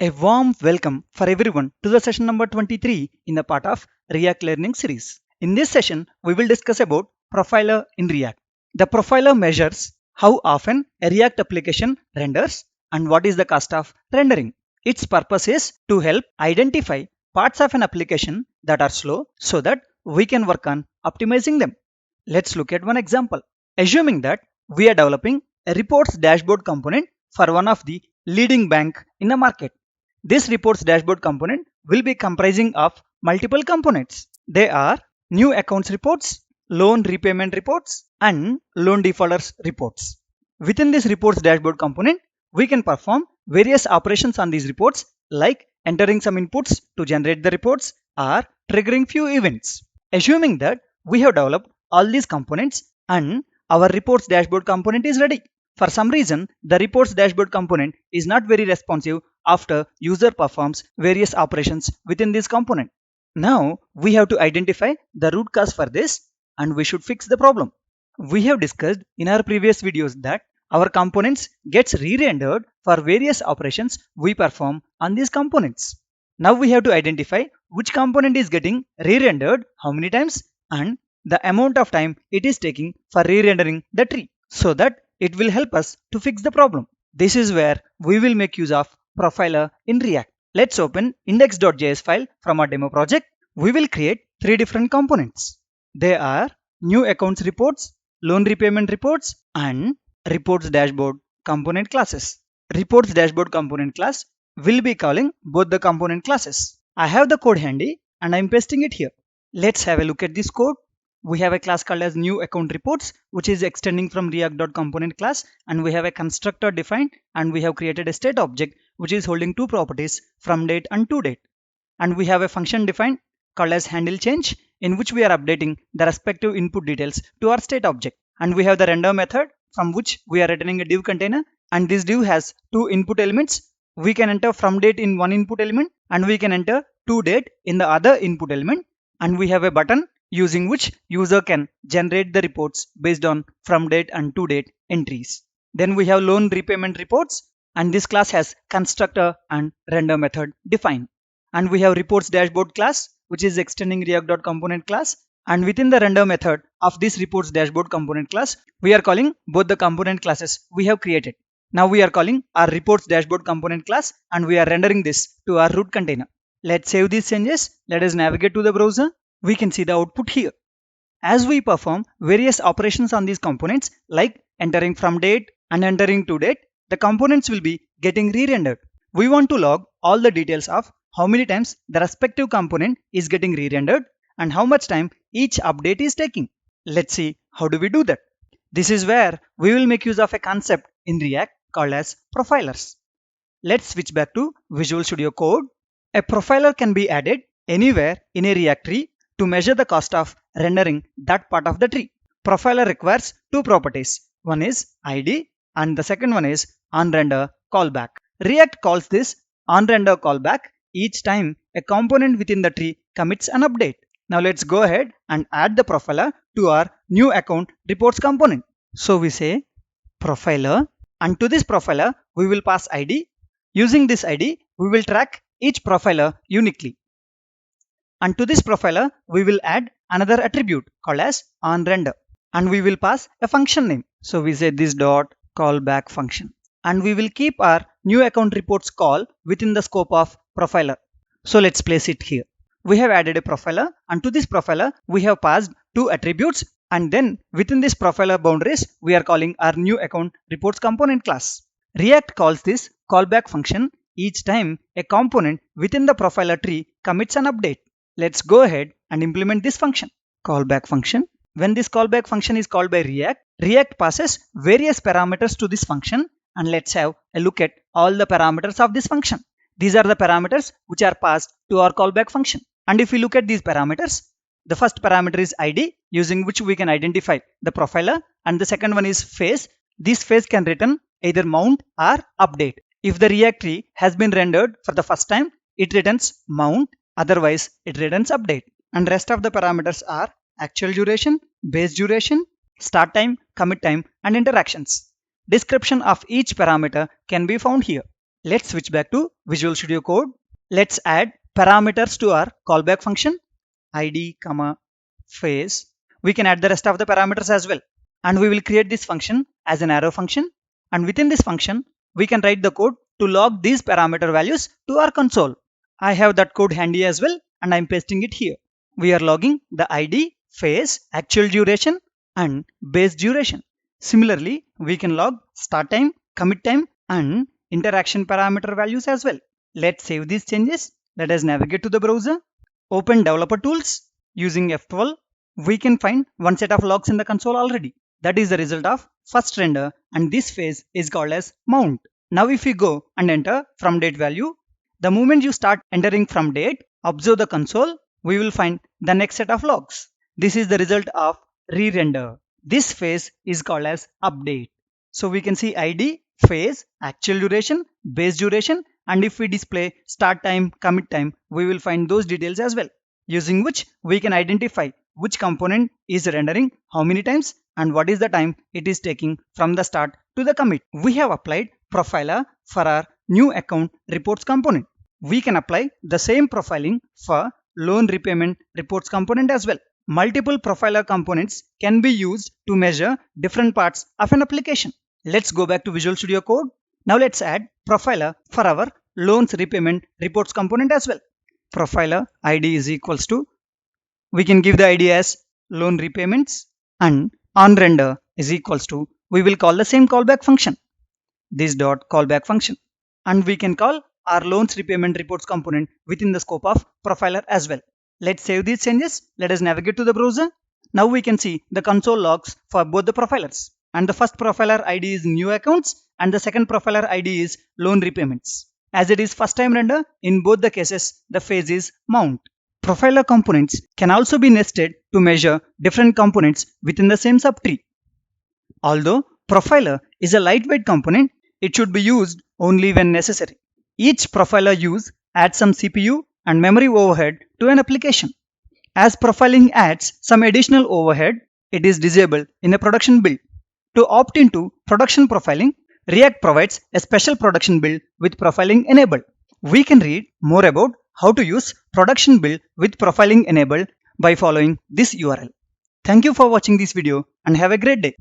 A warm welcome for everyone to the session number 23 in the part of React Learning series. In this session, we will discuss about profiler in React. The profiler measures how often a React application renders and what is the cost of rendering. Its purpose is to help identify parts of an application that are slow so that we can work on optimizing them. Let's look at one example. Assuming that we are developing a reports dashboard component for one of the leading bank in the market. This reports dashboard component will be comprising of multiple components. They are new accounts reports, loan repayment reports, and loan defaulters reports. Within this reports dashboard component, we can perform various operations on these reports like entering some inputs to generate the reports or triggering few events. Assuming that we have developed all these components and our reports dashboard component is ready. For some reason, the reports dashboard component is not very responsive after user performs various operations within this component. Now we have to identify the root cause for this and we should fix the problem. We have discussed in our previous videos that our components gets re-rendered for various operations we perform on these components. Now we have to identify which component is getting re-rendered how many times and the amount of time it is taking for re-rendering the tree so that it will help us to fix the problem. This is where we will make use of profiler in React. Let's open index.js file from our demo project. We will create three different components. They are new accounts reports, loan repayment reports, and reports dashboard component classes. Reports dashboard component class will be calling both the component classes. I have the code handy and I'm pasting it here. Let's have a look at this code. We have a class called as new account reports, which is extending from react.component class, and we have a constructor defined, and we have created a state object which is holding two properties from date and to date. And we have a function defined called as handle change, in which we are updating the respective input details to our state object. And we have the render method from which we are returning a div container, and this div has two input elements. We can enter from date in one input element and we can enter to date in the other input element, and we have a button using which user can generate the reports based on from date and to date entries. Then we have loan repayment reports, and this class has constructor and render method defined. And we have reports dashboard class, which is extending react.component class, and within the render method of this reports dashboard component class, we are calling both the component classes we have created. Now we are calling our reports dashboard component class and we are rendering this to our root container. Let's save these changes. Let us navigate to the browser. We can see the output here. As we perform various operations on these components like entering from date and entering to date, the components will be getting re-rendered. We want to log all the details of how many times the respective component is getting re-rendered and how much time each update is taking. Let's see how do we do that. This is where we will make use of a concept in React called as profilers. Let's switch back to Visual Studio Code. A profiler can be added anywhere in a React tree to measure the cost of rendering that part of the tree. Profiler requires two properties. One is ID and the second one is onRender callback. React calls this onRender callback each time a component within the tree commits an update. Now let's go ahead and add the profiler to our new account reports component. So we say profiler, and to this profiler we will pass ID. Using this ID we will track each profiler uniquely. And to this profiler, we will add another attribute called as onRender, and we will pass a function name. So we say this dot callback function, and we will keep our new account reports call within the scope of profiler. So let's place it here. We have added a profiler, and to this profiler, we have passed two attributes, and then within this profiler boundaries, we are calling our new account reports component class. React calls this callback function each time a component within the profiler tree commits an update. Let's go ahead and implement this function, callback function. When this callback function is called by React, React passes various parameters to this function, and let's have a look at all the parameters of this function. These are the parameters which are passed to our callback function. And if we look at these parameters, the first parameter is ID, using which we can identify the profiler, and the second one is phase. This phase can return either mount or update. If the React tree has been rendered for the first time, it returns mount. Otherwise, it returns update. And rest of the parameters are actual duration, base duration, start time, commit time, and interactions. Description of each parameter can be found here. Let's switch back to Visual Studio Code. Let's add parameters to our callback function, id, phase. We can add the rest of the parameters as well. And we will create this function as an arrow function. And within this function, we can write the code to log these parameter values to our console. I have that code handy as well, and I'm pasting it here. We are logging the id, phase, actual duration, and base duration. Similarly, we can log start time, commit time, and interaction parameter values as well. Let's save these changes. Let us navigate to the browser. Open developer tools. Using F12, we can find one set of logs in the console already. That is the result of first render, and this phase is called as mount. Now if we go and enter from date value, the moment you start entering from date, observe the console, we will find the next set of logs. This is the result of re-render. This phase is called as update. So we can see id, phase, actual duration, base duration, and if we display start time, commit time, we will find those details as well, using which we can identify which component is rendering how many times and what is the time it is taking from the start to the commit. We have applied profiler for our new account reports component. We can apply the same profiling for loan repayment reports component as well. Multiple profiler components can be used to measure different parts of an application. Let's go back to Visual Studio Code. Now let's add profiler for our loans repayment reports component as well. Profiler id is equals to, we can give the id as loan repayments, and onRender is equals to, we will call the same callback function, this dot callback function, and we can call our loans repayment reports component within the scope of profiler as well. Let's save these changes. Let us navigate to the browser. Now we can see the console logs for both the profilers, and the first profiler id is new accounts and the second profiler id is loan repayments. As it is first time render, in both the cases the phase is mount. Profiler components can also be nested to measure different components within the same subtree. Although profiler is a lightweight component, it should be used only when necessary. Each profiler use adds some CPU and memory overhead to an application. As profiling adds some additional overhead, it is disabled in a production build. To opt into production profiling, React provides a special production build with profiling enabled. We can read more about how to use production build with profiling enabled by following this URL. Thank you for watching this video and have a great day.